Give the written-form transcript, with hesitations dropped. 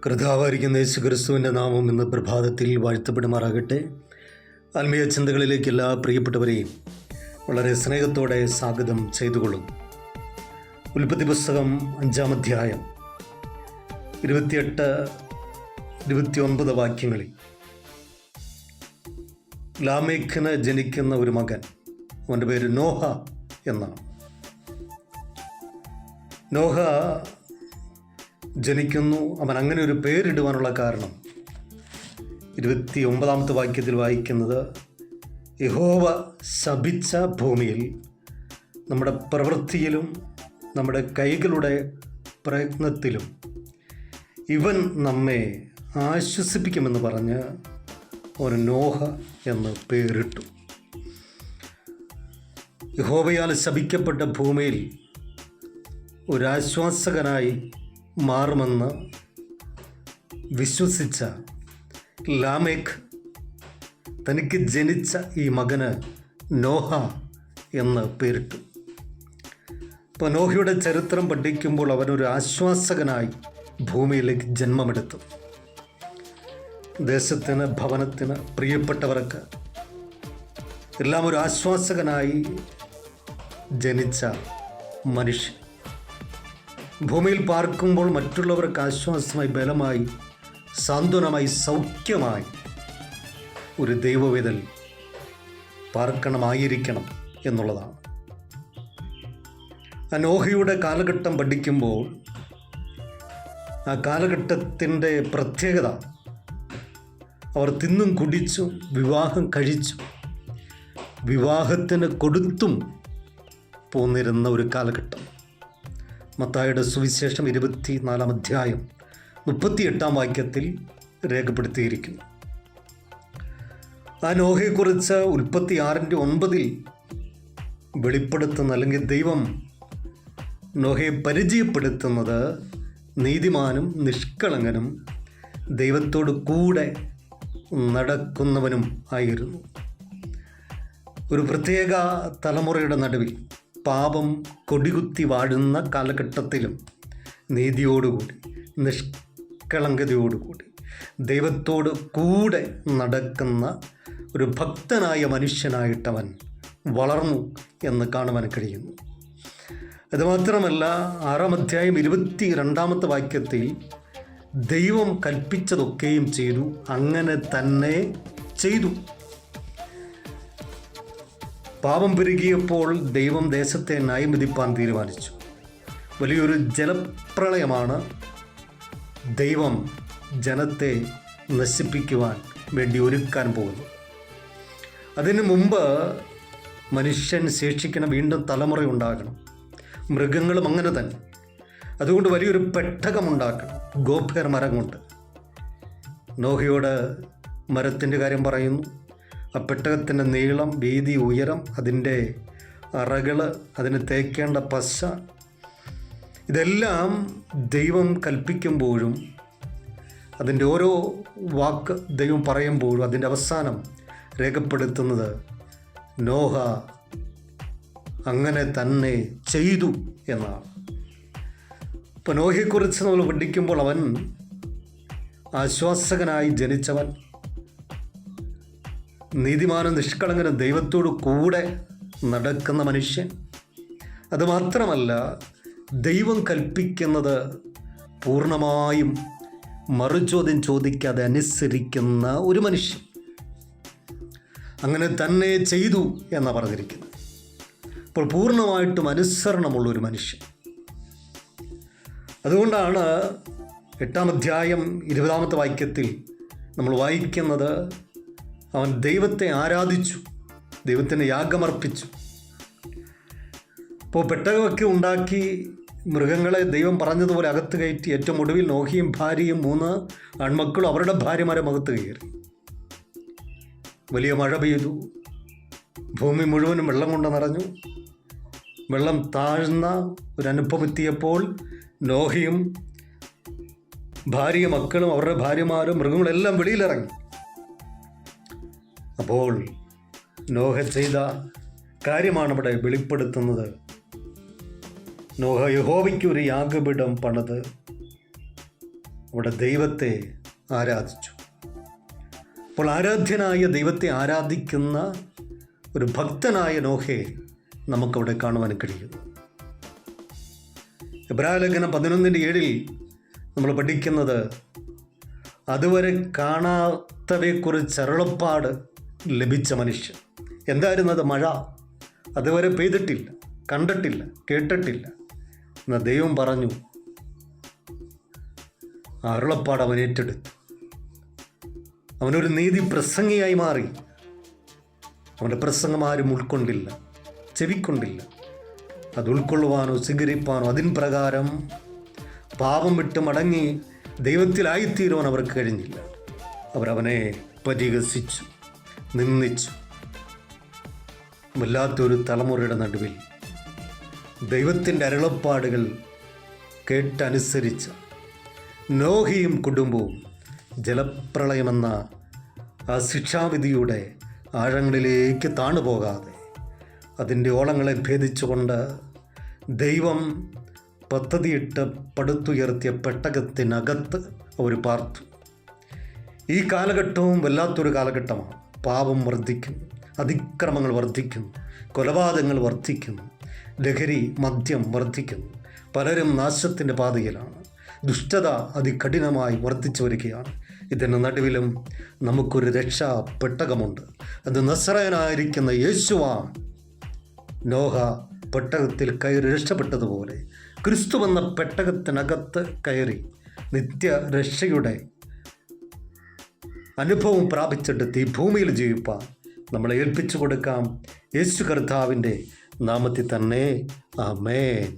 കർത്താവായിരിക്കുന്ന യേശു ക്രിസ്തുവിൻ്റെ നാമം ഇന്ന് പ്രഭാതത്തിൽ വാഴ്ത്തപ്പെടുമാറാകട്ടെ. ആത്മീയ ചിന്തകളിലേക്ക് എല്ലാ പ്രിയപ്പെട്ടവരെയും വളരെ സ്നേഹത്തോടെ സ്വാഗതം ചെയ്തുകൊള്ളും. ഉൽപ്പത്തി പുസ്തകം 5-ാം അധ്യായം 28-29 വാക്യങ്ങളിൽ ലാമേക്കിന് ജനിക്കുന്ന ഒരു മകൻ, അവൻ്റെ പേര് നോഹ എന്നാണ്. നോഹ ജനിക്കുന്നു. അവൻ അങ്ങനെ ഒരു പേരിടുവാനുള്ള കാരണം 29-ാമത്തെ വാക്യത്തിൽ വായിക്കുന്നത്, യഹോവ ശപിച്ച ഭൂമിയിൽ നമ്മുടെ പ്രവൃത്തിയിലും നമ്മുടെ കൈകളുടെ പ്രയത്നത്തിലും ഇവൻ നമ്മെ ആശ്വസിപ്പിക്കുമെന്ന് പറഞ്ഞ് ഒരു നോഹ എന്ന് പേരിട്ടു. യഹോവയാൽ ശപിക്കപ്പെട്ട ഭൂമിയിൽ ഒരാശ്വാസകനായി മാറുമെന്ന് വിശ്വസിച്ച ലാമേക്ക് തനിക്ക് ജനിച്ച ഈ മകന് നോഹ എന്ന് പേരിട്ടു. ഇപ്പോൾ നോഹയുടെ ചരിത്രം പഠിക്കുമ്പോൾ അവനൊരു ആശ്വാസകനായി ഭൂമിയിലേക്ക് ജന്മമെടുത്തു. ദേശത്തിന്, ഭവനത്തിന്, പ്രിയപ്പെട്ടവർക്ക് എല്ലാം ഒരു ആശ്വാസകനായി ജനിച്ച മനുഷ്യൻ. ഭൂമിയിൽ പാർക്കുമ്പോൾ മറ്റുള്ളവർക്ക് ആശ്വാസമായി, ബലമായി, സാന്ത്വനമായി, സൗഖ്യമായി ഒരു ദൈവവേദൽ പാർക്കണമായിരിക്കണം എന്നുള്ളതാണ്. ആ നോഹയുടെ കാലഘട്ടം പഠിക്കുമ്പോൾ ആ കാലഘട്ടത്തിൻ്റെ പ്രത്യേകത, അവർ തിന്നും കുടിച്ചും വിവാഹം കഴിച്ചും വിവാഹത്തിന് കൊടുത്തും പോന്നിരുന്ന ഒരു കാലഘട്ടം. മത്തായിയുടെ സുവിശേഷം 24-ാം അധ്യായം 38-ാം വാക്യത്തിൽ രേഖപ്പെടുത്തിയിരിക്കുന്നു. ആ നോഹയെക്കുറിച്ച് ഉൽപ്പത്തി 6:9 വെളിപ്പെടുത്തുന്ന, അല്ലെങ്കിൽ ദൈവം നോഹയെ പരിചയപ്പെടുത്തുന്നത് നീതിമാനും നിഷ്കളങ്കനും ദൈവത്തോട് കൂടെ നടക്കുന്നവനും ആയിരുന്നു. ഒരു പ്രത്യേക തലമുറയുടെ നടുവിൽ പാപം കൊടികുത്തി വാഴുന്ന കാലഘട്ടത്തിലും നീതിയോടുകൂടി, നിഷ്കളങ്കതയോടുകൂടി ദൈവത്തോട് കൂടെ നടക്കുന്ന ഒരു ഭക്തനായ മനുഷ്യനായിട്ടവൻ വളർന്നു എന്ന് കാണുവാൻ കഴിയുന്നു. അതുമാത്രമല്ല, 6-ാം അധ്യായം 22-ാമത്തെ വാക്യത്തിൽ ദൈവം കൽപ്പിച്ചതൊക്കെയും ചെയ്തു, അങ്ങനെ തന്നെ ചെയ്തു. പാപം പെരുകിയപ്പോൾ ദൈവം ദേശത്തെ ന്യായം വിധിപ്പാൻ തീരുമാനിച്ചു. വലിയൊരു ജലപ്രളയമാണ് ദൈവം ജനത്തെ നശിപ്പിക്കുവാൻ വേണ്ടി ഒരുക്കാൻ പോകുന്നത്. അതിനു മുമ്പ് മനുഷ്യൻ ശേഷിക്കണം, വീണ്ടും തലമുറ ഉണ്ടാകണം. മൃഗങ്ങളും അങ്ങനെ തന്നെ. അതുകൊണ്ട് വലിയൊരു പെട്ടകമുണ്ടാക്കണം, ഗോഫേർ മരം കൊണ്ട്. നോഹയോട് മരത്തിൻ്റെ കാര്യം പറയുന്നു. ആ പെട്ടകത്തിൻ്റെ നീളം, വീതി, ഉയരം, അതിൻ്റെ അറകൾ, അതിന് തേക്കേണ്ട പശ, ഇതെല്ലാം ദൈവം കൽപ്പിക്കുമ്പോഴും അതിൻ്റെ ഓരോ വാക്ക് ദൈവം പറയുമ്പോഴും അതിൻ്റെ അവസാനം രേഖപ്പെടുത്തുന്നത് നോഹ അങ്ങനെ തന്നെ ചെയ്തു എന്നാണ്. ഇപ്പോൾ നോഹയെക്കുറിച്ച് നമ്മൾ പഠിക്കുമ്പോൾ അവൻ ആശ്വാസകനായി ജനിച്ചവൻ, നീതിമാനും നിഷ്കളങ്കനും ദൈവത്തോട് കൂടെ നടക്കുന്ന മനുഷ്യൻ. അതുമാത്രമല്ല, ദൈവം കൽപ്പിക്കുന്നത് പൂർണ്ണമായും മറുചോദ്യം ചോദിക്കാതെ അനുസരിക്കുന്ന ഒരു മനുഷ്യൻ. അങ്ങനെ തന്നെ ചെയ്തു എന്നാണ് പറഞ്ഞിരിക്കുന്നത്. അപ്പോൾ പൂർണ്ണമായിട്ടും അനുസരണമുള്ള ഒരു മനുഷ്യൻ. അതുകൊണ്ടാണ് 8-ാം അധ്യായം 20-ാമത്തെ വാക്യത്തിൽ നമ്മൾ വായിക്കുന്നത്, അവൻ ദൈവത്തെ ആരാധിച്ചു, ദൈവത്തിന് യാഗമർപ്പിച്ചു. ഇപ്പോൾ പെട്ടകമൊക്കെ ഉണ്ടാക്കി മൃഗങ്ങളെ ദൈവം പറഞ്ഞതുപോലെ അകത്ത് കയറ്റി. ഏറ്റവും ഒടുവിൽ നോഹയും ഭാര്യയും 3 ആൺമക്കളും അവരുടെ ഭാര്യമാരെ അകത്ത് കയറി. വലിയ മഴ പെയ്തു, ഭൂമി മുഴുവനും വെള്ളം കൊണ്ട് നിറഞ്ഞു. വെള്ളം താഴ്ന്ന ഒരനുഭവം എത്തിയപ്പോൾ നോഹയും ഭാര്യയും മക്കളും അവരുടെ ഭാര്യമാരും മൃഗങ്ങളെല്ലാം വെളിയിലിറങ്ങി. അപ്പോൾ നോഹ ചെയ്ത കാര്യമാണ് ഇവിടെ വെളിപ്പെടുത്തുന്നത്. നോഹ യഹോവയ്ക്ക് ഒരു യാഗപീഠം പണിത് അവിടെ ദൈവത്തെ ആരാധിച്ചു. അപ്പോൾ ആരാധ്യനായ ദൈവത്തെ ആരാധിക്കുന്ന ഒരു ഭക്തനായ നോഹയെ നമുക്കവിടെ കാണുവാൻ കഴിയും. എബ്രായലേഖനം 11:7 നമ്മൾ പഠിക്കുന്നത്, അതുവരെ കാണാത്തവയെക്കുറിച്ച് അരുളപ്പാട് ലഭിച്ച മനുഷ്യൻ. എന്തായിരുന്നത്? മഴ. അതുവരെ പെയ്തിട്ടില്ല, കണ്ടിട്ടില്ല, കേട്ടിട്ടില്ല. എന്നാൽ ദൈവം പറഞ്ഞു, ആ അരുളപ്പാട് അവൻ ഏറ്റെടുത്തു. അവനൊരു നീതി പ്രസംഗിയായി മാറി. അവൻ്റെ പ്രസംഗം ആരും ഉൾക്കൊണ്ടില്ല, ചെവിക്കൊണ്ടില്ല. അത് ഉൾക്കൊള്ളുവാനോ സ്വീകരിപ്പാനോ അതിൻ പ്രകാരം പാപം വിട്ട് മടങ്ങി ദൈവത്തിലായിത്തീരുവാൻ അവർക്ക് കഴിഞ്ഞില്ല. അവരവനെ പരിഹസിച്ചു, നിന്ദിച്ചു. വല്ലാത്തൊരു തലമുറയുടെ നടുവിൽ ദൈവത്തിൻ്റെ അരുളപ്പാടുകൾ കേട്ടനുസരിച്ച നോഹിയും കുടുംബവും ജലപ്രളയമെന്ന ആ ശിക്ഷാവിധിയുടെ ആഴങ്ങളിലേക്ക് താണുപോകാതെ അതിൻ്റെ ഓളങ്ങളെ ഭേദിച്ചുകൊണ്ട് ദൈവം പദ്ധതിയിട്ട് പടുത്തുയർത്തിയ പെട്ടകത്തിനകത്ത് അവർ പാർത്തു. ഈ കാലഘട്ടവും വല്ലാത്തൊരു കാലഘട്ടമാണ്. പാപം വർദ്ധിക്കുന്നു, അതിക്രമങ്ങൾ വർദ്ധിക്കുന്നു, കൊലപാതകങ്ങൾ വർദ്ധിക്കുന്നു, ലഹരി മദ്യം വർദ്ധിക്കുന്നു. പലരും നാശത്തിൻ്റെ പാതയിലാണ്. ദുഷ്ടത അതികഠിനമായി വർദ്ധിച്ചു വരികയാണ്. ഇതിന് നടുവിലും നമുക്കൊരു രക്ഷാ പെട്ടകമുണ്ട്. അത് നസറയനായിരിക്കുന്ന യേശുവാണ്. നോഹ പെട്ടകത്തിൽ കയറി രക്ഷപ്പെട്ടതുപോലെ ക്രിസ്തുവെന്ന പെട്ടകത്തിനകത്ത് കയറി നിത്യരക്ഷയുടെ അനുഭവം പ്രാപിച്ചെടുത്ത് ഈ ഭൂമിയിൽ ജീവിപ്പാൻ നമ്മളെ ഏൽപ്പിച്ചു കൊടുക്കാം. യേശു കർത്താവിൻ്റെ നാമത്തിൽ തന്നെ. ആമേൻ.